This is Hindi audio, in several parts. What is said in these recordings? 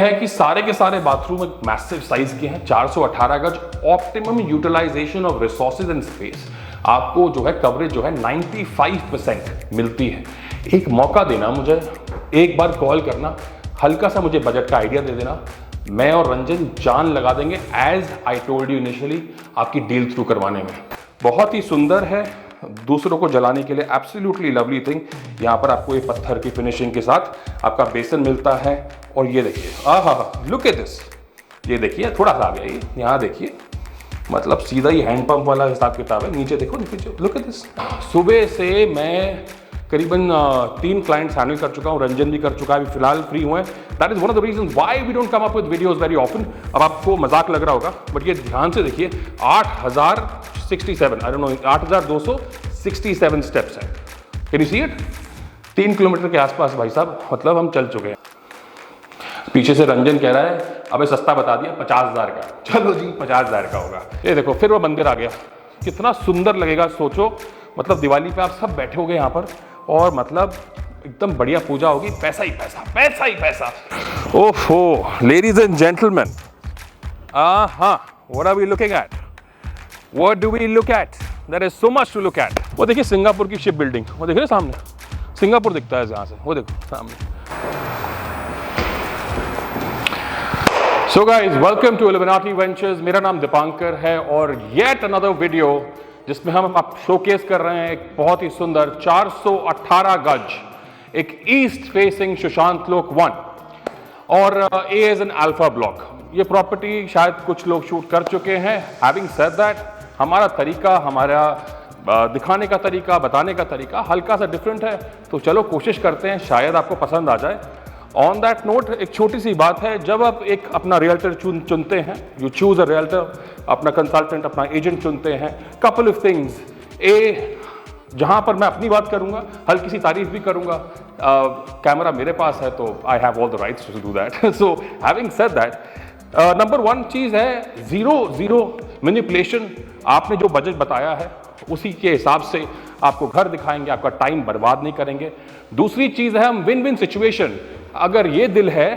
है कि सारे के सारे बाथरूम एक मैसिव साइज के हैं, 418 गज, optimum utilisation of resources and space. आपको जो है कवरेज जो है 95% मिलती है। एक मौका देना मुझे, एक बार कॉल करना, हल्का सा मुझे बजट का आइडिया दे देना, मैं और रंजन जान लगा देंगे as I told you initially आपकी डील थ्रू करवाने में। बहुत ही सुंदर है, दूसरों को जलाने के लिए एब्सोल्युटली लवली थिंग। यहाँ पर आपको ये पत्थर की फिनिशिंग के साथ आपका बेसन मिलता है। और ये देखिए, आहा, लुक एट दिस, ये देखिए थोड़ा सा आ गया, ये यहाँ देखिए, मतलब सीधा ही हैंडपंप वाला हिसाब किताब है। नीचे देखो, लुक एट दिस। सुबह से मैं करीबन 3 क्लाइंट्स हैंडल कर चुका हूँ, रंजन भी कर चुका है, अभी फिलहाल फ्री हुए हैं। That is one of the reasons why we don't come up with videos very often. अब आपको मजाक लग रहा होगा, बट ये ध्यान से देखिए, 8067, आई डोंट नो, 8267 स्टेप्स हैं। Can you see it? 3 kilometre के आसपास भाई साहब, मतलब हम चल चुके हैं। पीछे से रंजन कह रहा है अबे सस्ता बता दिया, 50,000 का। चलो जी, 50,000 का होगा। ये देखो, फिर वो मंदिर आ गया, कितना सुंदर लगेगा सोचो। मतलब दिवाली पे आप सब बैठे होगे यहाँ पर और मतलब एकदम बढ़िया पूजा होगी, पैसा ही पैसा, पैसा ही पैसा। ओहो, लेडीज एंड जेंटलमैन, हाँ, what are we looking at? What do we look at? There is so much to look at. वो देखिए सिंगापुर की शिप बिल्डिंग, वो देखिए सामने, सिंगापुर दिखता है यहाँ से, वो देखो सामने। So guys, welcome to Illuminati Ventures. मेरा नाम दीपांकर है और येट अनदर वीडियो जिसमें हम आप शोकेस कर रहे हैं एक बहुत ही सुंदर 418 गज, एक ईस्ट फेसिंग सुशांत लोक 1 और ए एज एन अल्फा ब्लॉक। ये प्रॉपर्टी शायद कुछ लोग शूट कर चुके हैं। हैविंग सेड दैट, हमारा तरीका, हमारा दिखाने का तरीका, बताने का तरीका हल्का सा डिफरेंट है, तो चलो कोशिश करते हैं, शायद आपको पसंद आ जाए। ऑन दैट नोट, एक छोटी सी बात है, जब आप एक अपना रियल्टर चुनते हैं, यू चूज अ रियल्टर, अपना कंसल्टेंट, अपना एजेंट चुनते हैं, कपल ऑफ थिंग्स। जहां पर मैं अपनी बात करूंगा, हल्की सी तारीफ भी करूंगा, कैमरा मेरे पास है तो I have all the rights to do that. So having said that, number 1 चीज है जीरो मैनिपुलेशन। आपने जो बजट बताया है उसी के हिसाब से आपको घर दिखाएंगे, आपका टाइम बर्बाद नहीं करेंगे। दूसरी चीज है, हम विन विन सिचुएशन। अगर ये दिल है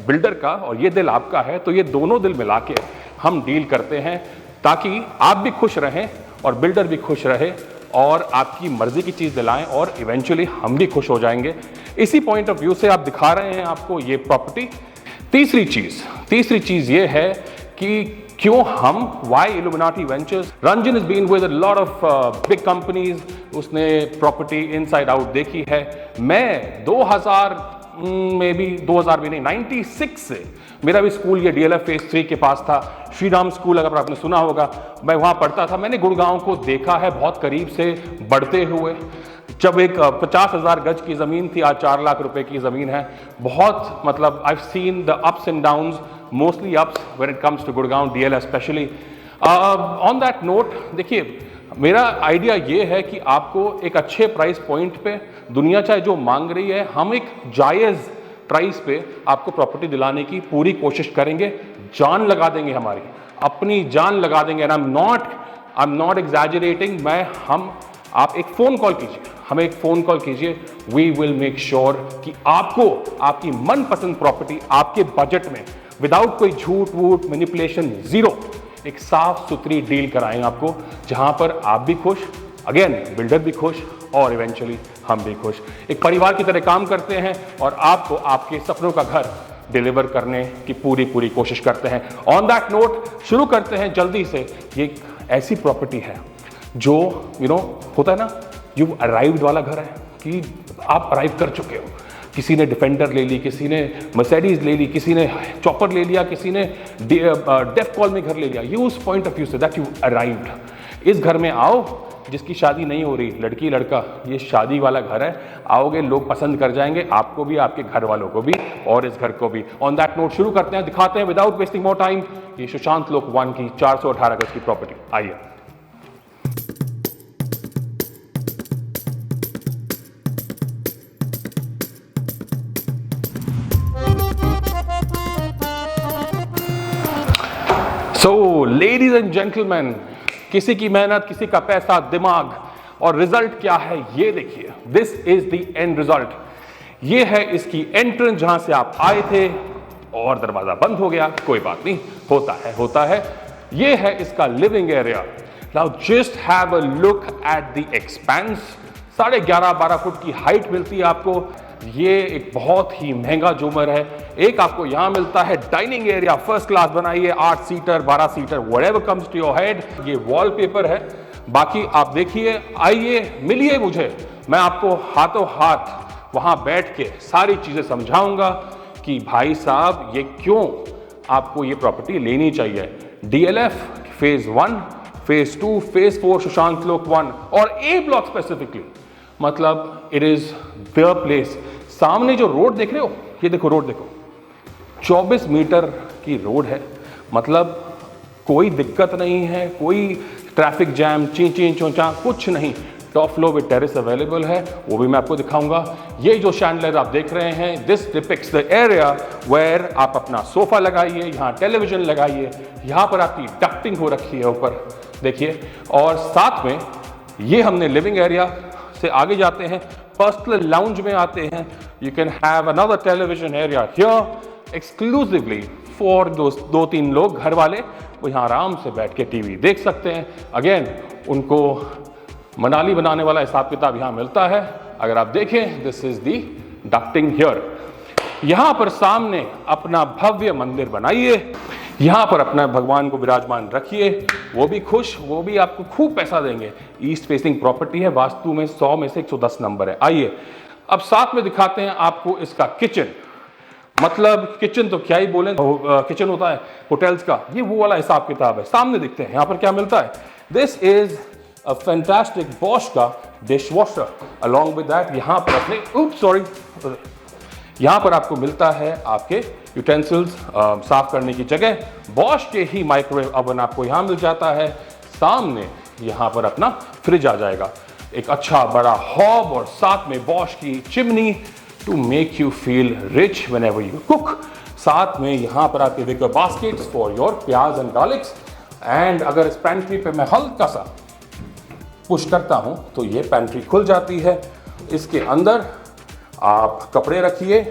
बिल्डर का और ये दिल आपका है, तो ये दोनों दिल मिला के हम डील करते हैं ताकि आप भी खुश रहें और बिल्डर भी खुश रहे और आपकी मर्जी की चीज दिलाएं और इवेंचुअली हम भी खुश हो जाएंगे। इसी पॉइंट ऑफ व्यू से आप दिखा रहे हैं आपको ये प्रॉपर्टी। तीसरी चीज ये है कि क्यों हम, why Illuminati Ventures. Ranjan is been with a lot of big companies, उसने प्रॉपर्टी इनसाइड आउट देखी है। मैं 2000 में भी 2000 भी नहीं, 96 से मेरा भी स्कूल ये DLF फेज 3 के पास था, श्री राम स्कूल, अगर आपने सुना होगा, मैं वहां पढ़ता था। मैंने गुड़गांव को देखा है बहुत करीब से बढ़ते हुए। जब एक 50,000 गज की जमीन थी, आज 4 लाख रुपए की जमीन है। बहुत मतलब I have seen the ups and downs, mostly ups when it comes to Gurgaon DLF specially. On that note, देखिए मेरा आइडिया ये है कि आपको एक अच्छे प्राइस पॉइंट पे, दुनिया चाहे जो मांग रही है, हम एक जायज़ प्राइस पे आपको प्रॉपर्टी दिलाने की पूरी कोशिश करेंगे। जान लगा देंगे, हमारी अपनी जान लगा देंगे। And I am not exaggerating. आप एक फ़ोन कॉल कीजिए, हमें एक फ़ोन कॉल कीजिए, वी विल मेक श्योर कि आपको आपकी मनपसंद प्रॉपर्टी आपके बजट में, विदाउट कोई झूठ वूट मैनिपुलेशन, जीरो, एक साफ सुथरी डील कराएंगे आपको, जहां पर आप भी खुश, अगेन बिल्डर भी खुश और इवेंचुअली हम भी खुश। एक परिवार की तरह काम करते हैं और आपको आपके सपनों का घर डिलीवर करने की पूरी कोशिश करते हैं। ऑन दैट नोट शुरू करते हैं जल्दी से। ये एक ऐसी प्रॉपर्टी है जो होता है ना, यू अराइव्ड वाला घर है कि आप अराइव कर चुके हो। किसी ने डिफेंडर ले ली, किसी ने मर्सिडीज ले ली, किसी ने चॉपर ले लिया, किसी ने डेफ कॉल में घर ले लिया। ये उस point of view say that you arrived. इस घर में आओ जिसकी शादी नहीं हो रही, लड़की लड़का, ये शादी वाला घर है। आओगे, लोग पसंद कर जाएंगे, आपको भी, आपके घर वालों को भी और इस घर को भी। ऑन दैट नोट शुरू करते हैं, दिखाते हैं विदाउट वेस्टिंग मोर टाइम ये सुशांत लोक 1 की 418 गज की प्रॉपर्टी। आइए। सो लेडीज एंड जेंटलमैन, किसी की मेहनत, किसी का पैसा, दिमाग, और रिजल्ट क्या है ये देखिए। This is the end result. ये है इसकी एंट्रेंस जहां से आप आए थे और दरवाजा बंद हो गया, कोई बात नहीं, होता है। ये है इसका living area. Now just have a look at the expense. 11.5-12 foot की हाइट मिलती है आपको। ये एक बहुत ही महंगा झूमर है। एक आपको यहां मिलता है डाइनिंग एरिया, फर्स्ट क्लास बनाइए, 8 seater 12 seater whatever comes to your head. ये वॉलपेपर है। बाकी आप देखिए, आइए मिलिए मुझे, मैं आपको हाथों हाथ वहां बैठ के सारी चीजें समझाऊंगा कि भाई साहब ये क्यों आपको ये प्रॉपर्टी लेनी चाहिए। DLF phase 1, phase 2, phase 4 Sushant लोक 1 और A ब्लॉक स्पेसिफिकली, मतलब इट इज द प्लेस। सामने जो रोड देख रहे हो, ये देखो रोड देखो, 24 मीटर की रोड है, मतलब कोई दिक्कत नहीं है, कोई ट्रैफिक जैम ची चोंचा कुछ नहीं। Top floor with terrace available है, वो भी मैं आपको दिखाऊंगा। ये जो शैंडलियर आप देख रहे हैं, this depicts the area where आप अपना सोफा लगाइए, यहाँ टेलीविजन लगाइए, यहाँ पर आपकी डक्टिंग हो रखी है ऊपर देखिए। और साथ में ये हमने लिविंग एरिया से आगे जाते हैं, पर्सनल लाउंज में आते हैं। You can have another television area here exclusively for दोस्त, 2-3 लोग घर वाले वो यहाँ आराम से बैठ के टीवी देख सकते हैं। अगेन उनको मनाली बनाने वाला हिसाब किताब यहाँ मिलता है। अगर आप देखें, this is the ducting here. यहाँ पर सामने अपना भव्य मंदिर बनाइए, यहाँ पर अपना भगवान को विराजमान रखिए, वो भी खुश, वो भी आपको खूब पैसा देंगे। ईस्ट फेसिंग प्रॉपर्टी है, वास्तु में 100 में से 110 नंबर है। आइए अब साथ में दिखाते हैं आपको इसका किचन। मतलब किचन तो क्या ही बोले, किचन होता है होटल्स का, ये वो वाला हिसाब किताब है। सामने दिखते हैं यहाँ पर क्या मिलता है। This is a fantastic Bosch का dishwasher. Along with that यहाँ पर अपने यहाँ पर आपको मिलता है आपके यूटेंसिल्स साफ करने की जगह। बॉश के ही माइक्रोवेव ओवन आपको यहाँ मिल जाता है। सामने यहाँ पर अपना फ्रिज आ जाएगा, एक अच्छा बड़ा हॉब और साथ में बॉश की chimney to make you feel rich whenever you cook. साथ में यहाँ पर आपके विकर बास्केट्स फॉर योर प्याज एंड गार्लिक्स। एंड अगर इस पैंट्री पे मैं हल्का सा पुश करता हूँ तो ये पैंट्री खुल जाती है। इसके अंदर आप कपड़े रखिए,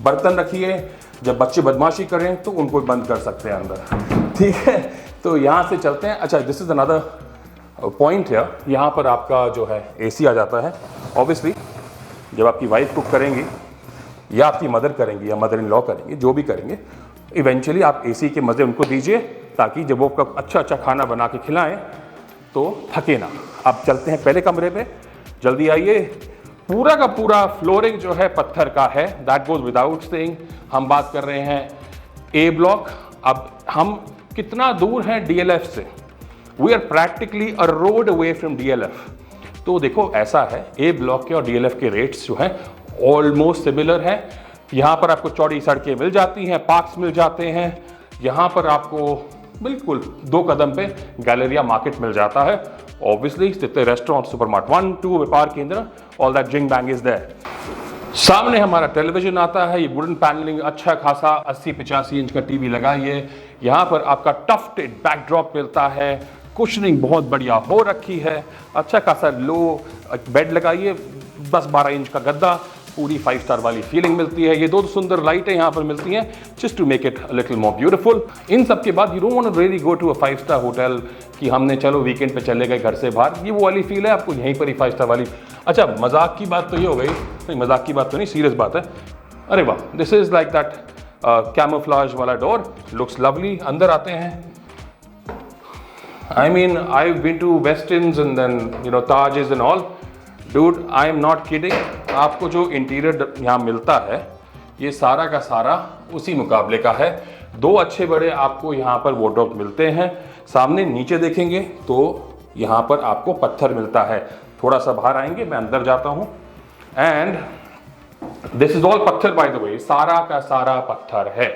बर्तन रखिए, जब बच्चे बदमाशी करें तो उनको बंद कर सकते हैं अंदर, ठीक है। तो यहाँ से चलते हैं। अच्छा, दिस इज अनदर पॉइंट है, यहाँ पर आपका जो है AC आ जाता है। ऑब्वियसली जब आपकी वाइफ कुक करेंगी या आपकी मदर करेंगी या मदर इन लॉ करेंगी, जो भी करेंगे, इवेंचुअली आप AC के मज़े उनको दीजिए ताकि जब वो अच्छा खाना बना के खिलाएं तो थके ना। अब चलते हैं पहले कमरे पे, जल्दी आइए। पूरा का पूरा फ्लोरिंग जो है पत्थर का है, दैट गोज विदाउट सेइंग। हम बात कर रहे हैं A ब्लॉक। अब हम कितना दूर हैं DLF से? We are practically a road away from DLF। तो देखो ऐसा है, A ब्लॉक के और DLF के रेट्स जो हैं ऑलमोस्ट सिमिलर हैं। यहाँ पर आपको चौड़ी सड़कें मिल जाती हैं, पार्क्स मिल जाते हैं। यहाँ पर आपको बिल्कुल 2 कदम पे गैलेरिया मार्केट मिल जाता है। Obviously restaurant, supermart 1, 2, Vyapar Kendra, all that jing bang is there. सामने हमारा टेलीविजन आता है, ये वुडन पैनलिंग अच्छा खासा 80-85 इंच का टीवी लगाइए। यहाँ पर आपका टफ्टेड बैकड्रॉप मिलता है, कुशनिंग बहुत बढ़िया हो रखी है, अच्छा खासा लो बेड लगाइए, 10-12 इंच का गद्दा, पूरी 5 स्टार वाली फीलिंग मिलती है। ये 2 सुंदर लाइटें यहाँ पर मिलती हैं just to make it a little more beautiful. इन सब के बाद you don't want to really go to a 5 star hotel कि हमने चलो वीकेंड पे चले गए घर से बाहर, ये वो वाली फील है आपको यहीं पर ही 5 स्टार वाली। अच्छा, मजाक की बात तो ये हो गई, नहीं मजाक की बात तो नहीं, सीरियस बात है। अरे वाह, this is like that camouflage वाला डोर, लुक्स लवली। अंदर आते हैं। I mean, I've been to Westin's and then, you know, Taj's and all. Dude, I am not kidding. आपको जो इंटीरियर यहाँ मिलता है, ये सारा का सारा उसी मुकाबले का है। 2 अच्छे बड़े आपको यहाँ पर वार्डरोब मिलते हैं। सामने नीचे देखेंगे तो यहाँ पर आपको पत्थर मिलता है। थोड़ा सा बाहर आएंगे, मैं अंदर जाता हूँ। एंड दिस इज ऑल पत्थर बाय द वे, सारा का सारा पत्थर है,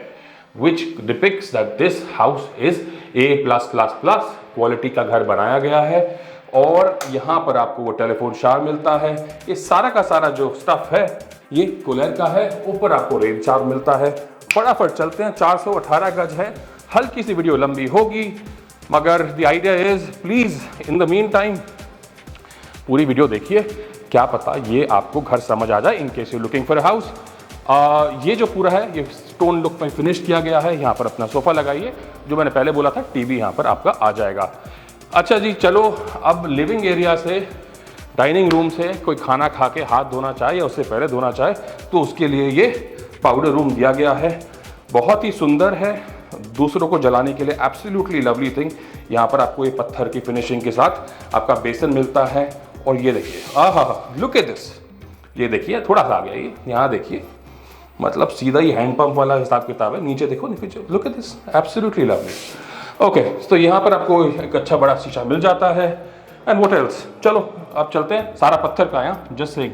which depicts that this house is A+++ quality का घर बनाया गया है। और यहाँ पर आपको वो टेलीफोन शार मिलता है। ये सारा का सारा जो स्टफ है ये कूलर का है, ऊपर आपको रेन चार मिलता है। फटाफट चलते हैं, 418 गज है। हल्की सी वीडियो लंबी होगी मगर the idea is please in the mean time पूरी वीडियो देखिए, क्या पता ये आपको घर समझ आ जाए in case you looking for a house. ये जो पूरा है ये स्टोन लुक में फिनिश किया गया है। यहाँ पर अपना सोफ़ा लगाइए, जो मैंने पहले बोला था टीवी यहाँ पर आपका आ जाएगा। अच्छा जी, चलो अब लिविंग एरिया से, डाइनिंग रूम से कोई खाना खा के हाथ धोना चाहे या उससे पहले धोना चाहे तो उसके लिए ये पाउडर रूम दिया गया है। बहुत ही सुंदर है, दूसरों को जलाने के लिए एब्सोल्युटली लवली थिंग। यहाँ पर आपको ये पत्थर की फिनिशिंग के साथ आपका बेसन मिलता है। और ये देखिए, आहा, लुक एट दिस, ये देखिए थोड़ा सा आ गया ये, यहाँ देखिए, मतलब सीधा ही हैंडपंप वाला हिसाब किताब है। नीचे देखो, नीचे look at this, absolutely lovely. Okay, तो यहाँ पर आपको एक अच्छा बड़ा शीशा मिल जाता है। एंड व्हाट एल्स, चलो अब चलते हैं। सारा पत्थर का यहाँ जस्ट सेइंग।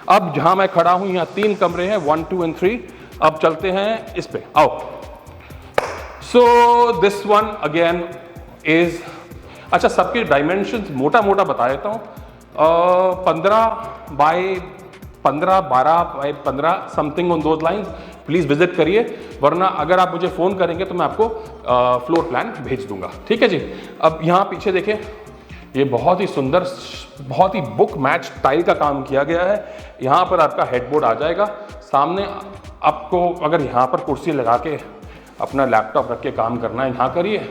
अब जहाँ मैं खड़ा हूँ यहाँ 3 कमरे हैं, 1, 2 and 3। अब चलते हैं इस पे, आओ। So this one again is, अच्छा सबके डायमेंशंस मोटा मोटा बता देता हूँ। 15 by 15, 12 by 15 something on those lines. Please visit करिए, वरना अगर आप मुझे फ़ोन करेंगे तो मैं आपको फ्लोर प्लान भेज दूंगा। ठीक है जी। अब यहाँ पीछे देखें, ये बहुत ही सुंदर, बहुत ही बुक मैच टाइल का काम किया गया है। यहाँ पर आपका हेडबोर्ड आ जाएगा। सामने आपको अगर यहाँ पर कुर्सी लगा के अपना लैपटॉप रख के काम करना है, यहाँ करिए।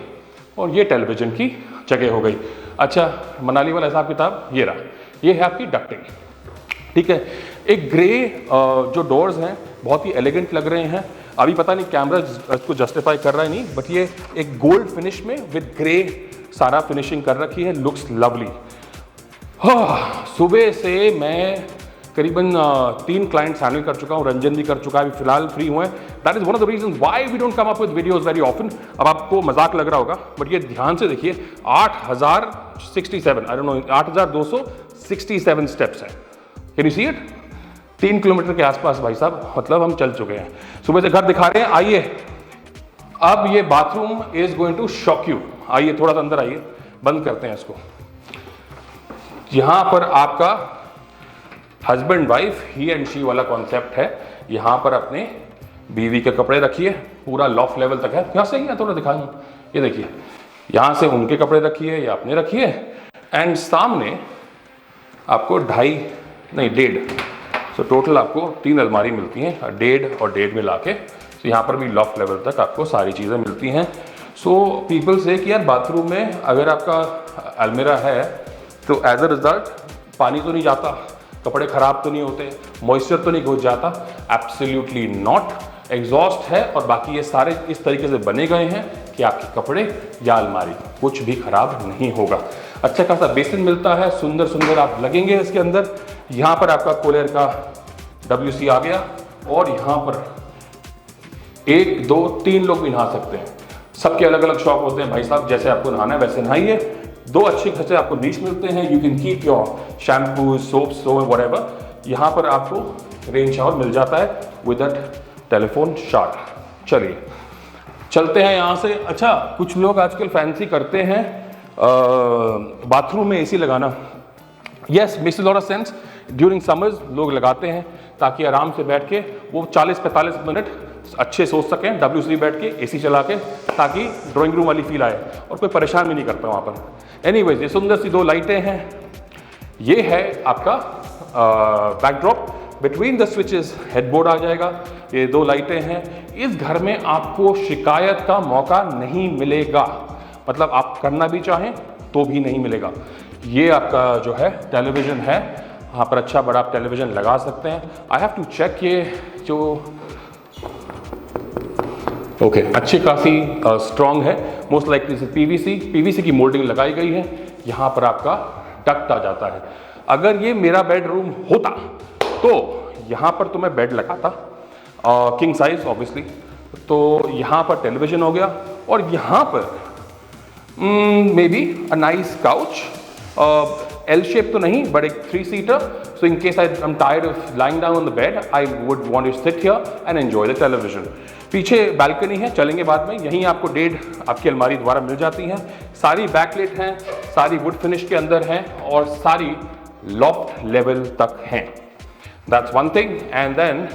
और ये टेलीविज़न की जगह हो गई। अच्छा, मनाली वाला हिसाब किताब ये रहा, ये है आपकी डक्टिंग। ठीक है, एक ग्रे जो डोर्स हैं बहुत ही एलिगेंट लग रहे हैं। अभी पता नहीं कैमरा इसको जस्टिफाई कर रहा है नहीं, बट ये एक गोल्ड फिनिश में विद ग्रे सारा फिनिशिंग कर रखी है, लुक्स लवली। सुबह से मैं करीबन 3 क्लाइंट्स हैंडल कर चुका हूँ, रंजन भी कर चुका है, फिलहाल फ्री हुए हैं। That is one of the reasons why we don't come up with videos very often. अब आपको मजाक लग रहा होगा, बट ये ध्यान से देखिए, 8067, आई डोंट नो, 8267 स्टेप्स हैं। Can you see it? 3 kilometre के आसपास भाई साहब, मतलब हम चल चुके हैं। सुबह से घर दिखा रहे हैं। आइए, अब ये bathroom is going to shock you. आइए थोड़ा सा अंदर आइए, बंद करते हैं इसको। यहां पर आपका husband wife, he and she वाला कॉन्सेप्ट है। यहां पर अपने बीवी के कपड़े रखिए, पूरा लॉफ्ट लेवल तक है। यहां से ही थोड़ा दिखाऊं, ये देखिए, यहां से उनके कपड़े रखिए या अपने रखिए। एंड सामने आपको 1.5 सो टोटल आपको 3 अलमारी मिलती हैं, 1.5 और 1.5 मिला के। तो यहाँ पर भी लॉफ्ट लेवल तक आपको सारी चीज़ें मिलती हैं। सो पीपल से कि यार बाथरूम में अगर आपका अलमीरा है तो एज अ रिजल्ट पानी तो नहीं जाता, कपड़े खराब तो नहीं होते, मॉइस्चर तो नहीं घुस जाता। Absolutely not. एग्जॉस्ट है और बाकी ये सारे इस तरीके से बने गए हैं कि आपके कपड़े या अलमारी कुछ भी खराब नहीं होगा। अच्छा खासा बेसिन मिलता है, सुंदर सुंदर आप लगेंगे इसके अंदर। यहाँ पर आपका कोलेर का WC आ गया और यहाँ पर 1, 2, 3 लोग भी नहा सकते हैं। सबके अलग अलग शौक होते हैं भाई साहब, जैसे आपको नहाना है वैसे नहाइए। 2 अच्छे खासे आपको नीच मिलते हैं। You can keep your shampoo, soap, whatever. यहाँ पर आपको रेन शावर मिल जाता है विद दैट टेलीफोन शावर। चलिए चलते हैं यहाँ से। अच्छा, कुछ लोग आजकल फैंसी करते हैं बाथरूम में AC लगाना। Yes, makes a lot of sense. During summers लोग लगाते हैं ताकि आराम से बैठ के वो 40-45 मिनट अच्छे सोच सकें, WC बैठ के AC चला के, ताकि ड्राइंग रूम वाली फील आए और कोई परेशान भी नहीं करता वहाँ पर। एनीवेज, ये सुंदर सी 2 लाइटें हैं। ये है आपका backdrop. Between the switches headboard आ जाएगा। ये 2 लाइटें हैं। इस घर में आपको शिकायत का मौका नहीं मिलेगा, मतलब आप करना भी चाहें तो भी नहीं मिलेगा। ये आपका जो है टेलीविज़न है, यहाँ पर अच्छा बड़ा आप टेलीविज़न लगा सकते हैं। आई हैव टू चेक, ये जो ओके अच्छी खासी स्ट्रॉन्ग है। मोस्ट लाइकली से PVC की मोल्डिंग लगाई गई है। यहाँ पर आपका डक्ट आ जाता है। अगर ये मेरा बेडरूम होता तो यहाँ पर तो मैं बेड लगाता, किंग साइज ऑब्वियसली। तो यहाँ पर टेलीविज़न हो गया और यहाँ पर may be a nice couch, L shape तो नहीं बट एक 3 seater. So in case I am tired of lying down on the bed, I would want to sit here and enjoy the television. पीछे बैल्कनी है, चलेंगे बाद में। यहीं आपको 1.5 आपकी अलमारी दोबारा मिल जाती हैं। सारी बैकलेट हैं, सारी वुड फिनिश के अंदर हैं और सारी लॉफ्ट लेवल तक हैं। That's one thing. And then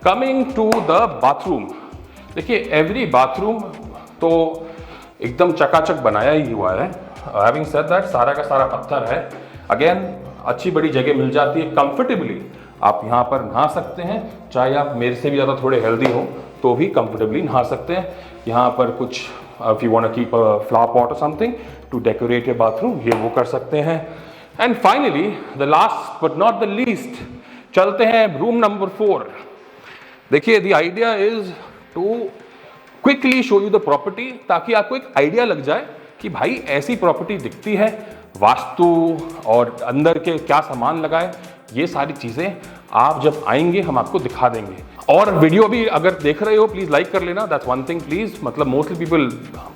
coming to the bathroom, देखिए एवरी बाथरूम तो एकदम चकाचक बनाया ही हुआ है। हैविंग सेड दैट, सारा का सारा पत्थर है। अगेन अच्छी बड़ी जगह मिल जाती है कंफर्टेबली। आप यहाँ पर नहा सकते हैं, चाहे आप मेरे से भी ज़्यादा थोड़े हेल्दी हो तो भी कंफर्टेबली नहा सकते हैं। यहाँ पर कुछ if you want to keep a flower pot और something to decorate your bathroom, ये वो कर सकते हैं। And finally the last but not the least, चलते हैं रूम नंबर 4। देखिए the idea is to quickly show you the property, ताकि आपको एक आइडिया लग जाए कि भाई ऐसी प्रॉपर्टी दिखती है, वास्तु और अंदर के क्या सामान लगाए, ये सारी चीज़ें आप जब आएंगे हम आपको दिखा देंगे। और वीडियो भी अगर देख रहे हो प्लीज़ लाइक कर लेना, दैट्स वन थिंग प्लीज़। मतलब मोस्टली पीपल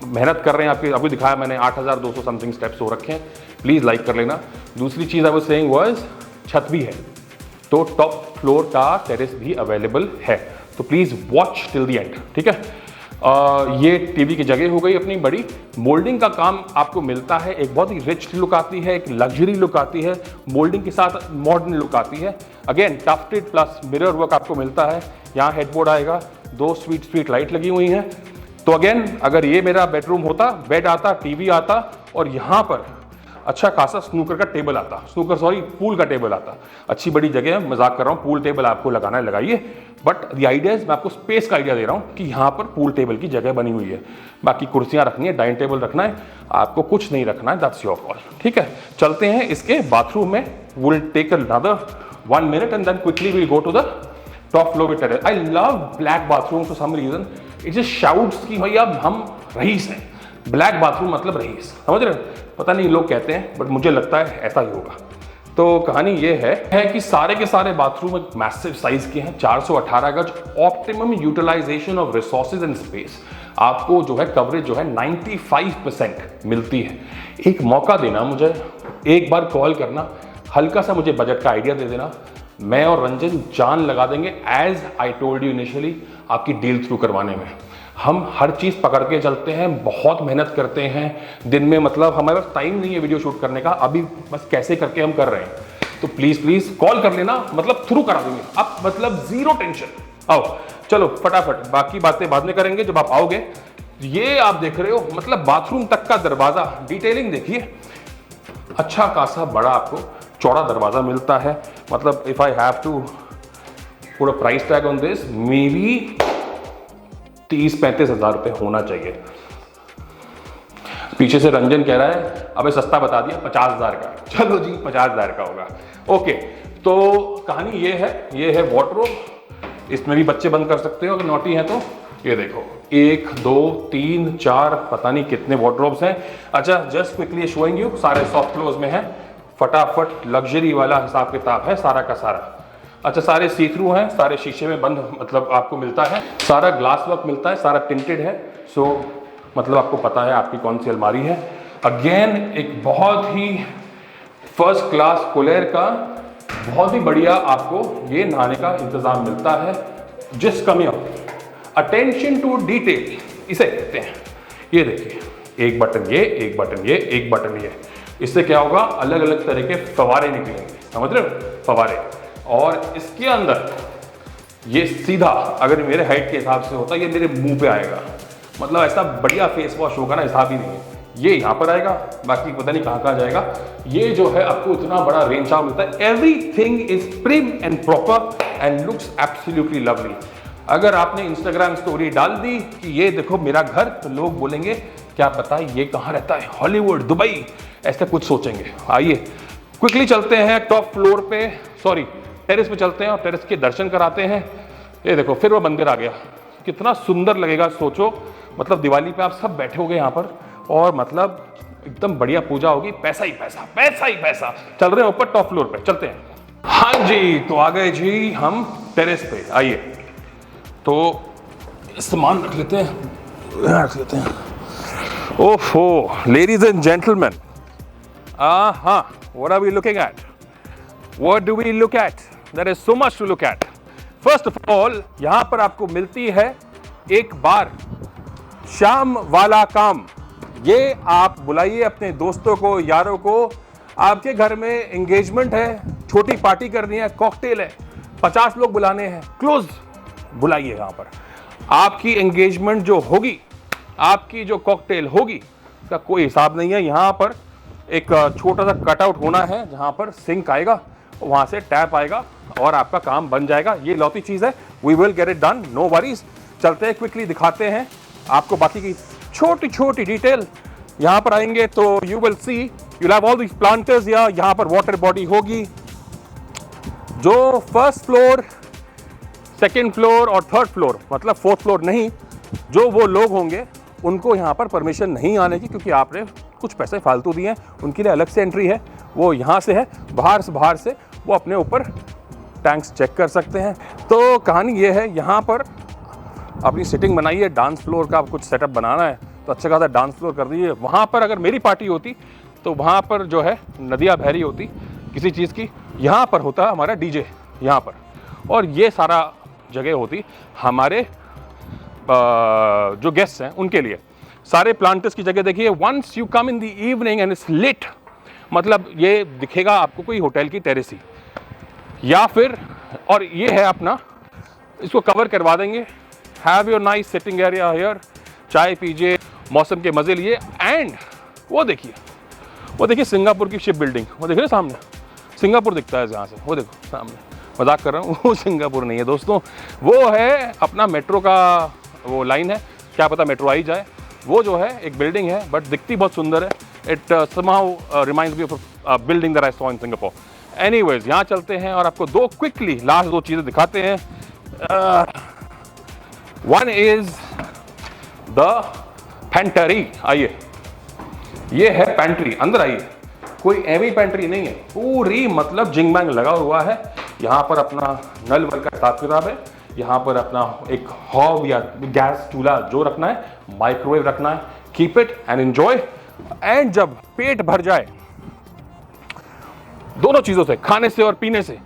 मेहनत कर रहे हैं, आपको दिखाया मैंने 8200 समथिंग स्टेप्स हो रखे हैं, प्लीज़ लाइक कर लेना। दूसरी चीज़ आई वाज सेइंग वाज छत भी है, तो टॉप फ्लोर का टेरेस भी अवेलेबल है, तो please watch till the end, ठीक है। ये टीवी की जगह हो गई अपनी बड़ी। मोल्डिंग का काम आपको मिलता है, एक बहुत ही रिच लुक आती है, एक लग्जरी लुक आती है, मोल्डिंग के साथ मॉडर्न लुक आती है। Again tufted plus mirror work आपको मिलता है। यहाँ हेडबोर्ड आएगा, 2 स्वीट लाइट लगी हुई हैं। तो अगेन अगर ये मेरा बेडरूम होता, बेड आता, टीवी आता और यहाँ पर अच्छा खासा स्नूकर का टेबल आता, पूल का टेबल आता। अच्छी बड़ी जगह है, मजाक कर रहा हूँ, पूल टेबल आपको लगाना है लगाइए, बट द आइडिया मैं आपको स्पेस का आइडिया दे रहा हूँ कि यहाँ पर पूल टेबल की जगह बनी हुई है। बाकी कुर्सियाँ रखनी है, डाइनिंग टेबल रखना है, आपको कुछ नहीं रखना है, दैट्स योर कॉल, ठीक है। चलते हैं इसके बाथरूम में, will take another 1 minute and then quickly will go to the top floor terrace. I love black bathroom for some reason, it just shouts कि भैया हम रईस हैं। ब्लैक बाथरूम मतलब रईस, समझ रहे हो? पता नहीं लोग कहते हैं, बट मुझे लगता है ऐसा ही होगा। तो कहानी ये है कि सारे के सारे बाथरूम एक मैसिव साइज के हैं, 418 गज, optimum utilisation of resources and space. आपको जो है कवरेज जो है 95% मिलती है। एक मौका देना मुझे, एक बार कॉल करना, हल्का सा मुझे बजट का आइडिया दे देना, मैं और रंजन जान लगा देंगे, as I told you initially, आपकी डील थ्रू करवाने में। हम हर चीज़ पकड़ के चलते हैं, बहुत मेहनत करते हैं दिन में, मतलब हमारे पास टाइम नहीं है वीडियो शूट करने का, अभी बस कैसे करके हम कर रहे हैं। तो प्लीज़ कॉल कर लेना, मतलब थ्रू करा देंगे अब, मतलब जीरो टेंशन। आओ चलो फटाफट, बाकी बातें बाद में करेंगे जब आप आओगे। ये आप देख रहे हो, मतलब बाथरूम तक का दरवाज़ा, डिटेलिंग देखिए, अच्छा खासा बड़ा आपको चौड़ा दरवाज़ा मिलता है। मतलब if I have to put a price tag on this, may be 30-35 हज़ार रुपये होना चाहिए। पीछे से रंजन कह रहा है अबे सस्ता बता दिया, 50,000 का। चलो जी 50,000 का होगा, ओके। तो कहानी ये है वार्डरोब, इसमें भी बच्चे बंद कर सकते हो अगर नॉटी हैं तो। ये देखो 1 2 3 4 पता नहीं कितने वार्डरोब्स हैं। अच्छा जस्ट क्विकली शोइंग यू, सारे सॉफ्ट क्लोज में है, फटाफट लग्जरी वाला हिसाब किताब है सारा का सारा। अच्छा सारे सी थ्रू हैं, सारे शीशे में बंद, मतलब आपको मिलता है, सारा ग्लास वर्क मिलता है, सारा टिंटेड है। सो मतलब आपको पता है आपकी कौन सी अलमारी है। अगेन एक बहुत ही फर्स्ट क्लास कुलेर का बहुत ही बढ़िया आपको ये नहाने का इंतज़ाम मिलता है। Just come here, attention to detail इसे कहते हैं। ये देखिए एक बटन ये, एक बटन ये, एक बटन ये, इससे क्या होगा, अलग अलग तरह के फवारे निकलेंगे, समझ रहे हो, फवारे। और इसके अंदर ये सीधा अगर मेरे हाइट के हिसाब से होता, ये मेरे मुंह पे आएगा, मतलब ऐसा बढ़िया फेस वॉश होगा ना, हिसाब ही नहीं है। ये यहाँ पर आएगा, बाकी पता नहीं कहाँ कहाँ जाएगा। ये जो है आपको इतना बड़ा रेंज ऑफ मिलता है, everything is prim and proper and looks absolutely lovely. अगर आपने इंस्टाग्राम स्टोरी डाल दी कि ये देखो मेरा घर, तो लोग बोलेंगे क्या पता ये कहाँ रहता है, हॉलीवुड, दुबई, ऐसा कुछ सोचेंगे। आइए क्विकली चलते हैं टॉप फ्लोर पे, सॉरी टेरेस पे चलते हैं और टेरेस के दर्शन कराते हैं। ये देखो फिर वो मंदिर आ गया, कितना सुंदर लगेगा सोचो, मतलब दिवाली पे आप सब बैठे होगे यहाँ पर और मतलब एकदम बढ़िया पूजा होगी, पैसा ही पैसा, पैसा ही पैसा। चल रहे हैं ऊपर टॉप फ्लोर पे, चलते हैं। हाँ जी तो आ गए जी हम टेरेस पे, आइए तो सामान रख लेते हैं, ओहो लेडीज एंड जेंटलमैन, हाँ what are we looking at, what do we look at, there is so much to look at. First of all यहां पर आपको मिलती है एक बार शाम वाला काम। ये आप बुलाइए अपने दोस्तों को, यारों को, आपके घर में एंगेजमेंट है, छोटी पार्टी करनी है, कॉकटेल है, 50 लोग बुलाने हैं, क्लोज बुलाइए। यहां पर आपकी एंगेजमेंट जो होगी, आपकी जो कॉकटेल होगी, उसका कोई हिसाब नहीं है। यहां पर एक छोटा सा कटआउट होना है जहां पर सिंक आएगा वहाँ से टैप आएगा और आपका काम बन जाएगा। ये लौती चीज़ है, we will get it done, no worries. चलते हैं, क्विकली दिखाते हैं आपको बाकी की छोटी छोटी डिटेल। यहाँ पर आएंगे तो you will see, you have all these planters. या यहाँ पर वाटर बॉडी होगी। जो फर्स्ट फ्लोर, सेकेंड फ्लोर और थर्ड फ्लोर, मतलब फोर्थ फ्लोर नहीं, जो वो लोग होंगे उनको यहाँ पर परमिशन नहीं आने की, क्योंकि आपने कुछ पैसे फालतू दिए हैं, उनके लिए अलग से एंट्री है। वो यहाँ से है, बाहर से वो अपने ऊपर टैंक्स चेक कर सकते हैं। तो कहानी ये है, यहाँ पर अपनी सिटिंग बनाइए। डांस फ्लोर का कुछ सेटअप बनाना है तो अच्छा खासा डांस फ्लोर कर दीजिए। वहाँ पर अगर मेरी पार्टी होती तो वहाँ पर जो है नदियाँ बह रही होती किसी चीज़ की, यहाँ पर होता हमारा डीजे यहाँ पर, और ये सारा जगह होती हमारे जो गेस्ट्स हैं उनके लिए। सारे प्लांटर्स की जगह देखिए, once you come in the evening and it's lit, मतलब ये दिखेगा आपको कोई होटल की टेरेस ही, या फिर, और ये है अपना, इसको कवर करवा देंगे। Have your nice sitting area here, चाय पीजिए, मौसम के मज़े लिए। एंड वो देखिए सिंगापुर की शिप बिल्डिंग, वो देखिए सामने सिंगापुर दिखता है यहाँ से, वो देखो सामने, मजाक कर रहा हूँ, वो सिंगापुर नहीं है दोस्तों, वो है अपना मेट्रो का वो लाइन है, क्या पता मेट्रो आई जाए। वो जो है एक बिल्डिंग है, बट दिखती बहुत सुंदर है। It somehow reminds me of a building that I saw in Singapore. Anyways, यहाँ चलते हैं और आपको क्विकली लास्ट दो चीज़ें दिखाते हैं। One is the pantry. आइए, ये है पेंट्री, अंदर आइए। कोई एवी पेंट्री नहीं है, पूरी मतलब जिंग बैंग लगा हुआ है। यहाँ पर अपना नल वल का हिसाब किताब है। यहाँ पर अपना एक हॉब या गैस चूल्हा जो रखना है, माइक्रोवेव रखना है, keep it and enjoy. And जब पेट भर जाए दोनों चीजों से, खाने से और पीने से,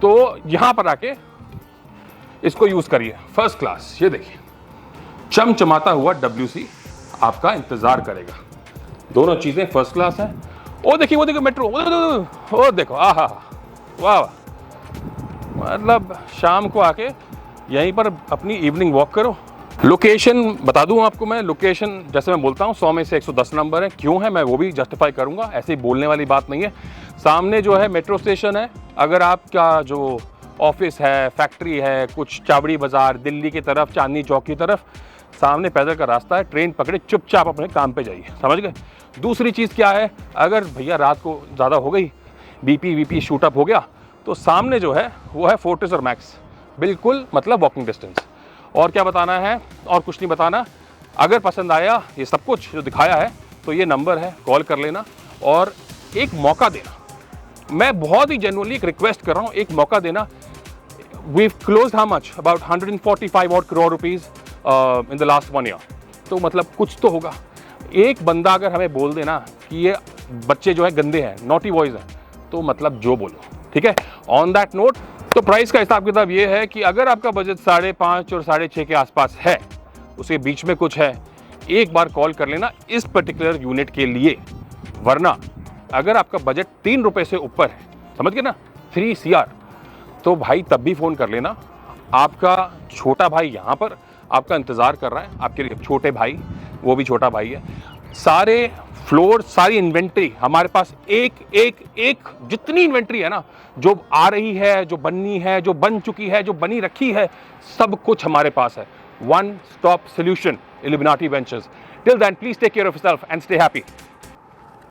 तो यहां पर आके इसको यूज करिए, फर्स्ट क्लास। ये देखिए चमचमाता हुआ WC आपका इंतजार करेगा। दोनों चीजें फर्स्ट क्लास हैं। वो देखिए मेट्रो, वो देखो, आहा, वाह, मतलब शाम को आके यहीं पर अपनी इवनिंग वॉक करो। लोकेशन बता दूं आपको मैं, लोकेशन जैसे मैं बोलता हूं 100 में से 110 नंबर है। क्यों है मैं वो भी जस्टिफाई करूंगा, ऐसे ही बोलने वाली बात नहीं है। सामने जो है मेट्रो स्टेशन है। अगर आपका जो ऑफिस है, फैक्ट्री है, कुछ चावड़ी बाजार दिल्ली की तरफ, चांदनी चौक की तरफ, सामने पैदल का रास्ता है। ट्रेन पकड़े चुपचाप अपने काम पे जाइए, समझ गए। दूसरी चीज़ क्या है, अगर भैया रात को ज़्यादा हो गई, BP शूटअप हो गया, तो सामने जो है वो है फोर्टिस और मैक्स, बिल्कुल मतलब वॉकिंग डिस्टेंस। और क्या बताना है, और कुछ नहीं बताना। अगर पसंद आया ये सब कुछ जो दिखाया है तो ये नंबर है, कॉल कर लेना और एक मौका देना। मैं बहुत ही जेन्युइनली एक रिक्वेस्ट कर रहा हूँ, एक मौका देना। We closed how much, about 145 crore rupees in the last 1 year। तो मतलब कुछ तो होगा। एक बंदा अगर हमें बोल देना कि ये बच्चे जो है गंदे हैं, नॉटी बॉयज़ हैं, तो मतलब जो बोलो, ठीक है। ऑन दैट नोट, तो प्राइस का हिसाब किताब ये है कि अगर आपका बजट 5.5 और 6.5 के आसपास है, उसके बीच में कुछ है, एक बार कॉल कर लेना इस पर्टिकुलर यूनिट के लिए। वरना अगर आपका बजट 3 रुपए से ऊपर है, समझ गए ना, 3 CR, तो भाई तब भी फ़ोन कर लेना। आपका छोटा भाई यहाँ पर आपका इंतज़ार कर रहा है, आपके लिए छोटे भाई, वो भी छोटा भाई है। सारे फ्लोर, सारी इन्वेंट्री हमारे पास, एक जितनी इन्वेंट्री है ना, जो आ रही है, जो बननी है, जो बन चुकी है, जो बनी रखी है, सब कुछ हमारे पास है। One stop solution, Illuminati Ventures. Till then please take care of yourself and stay happy.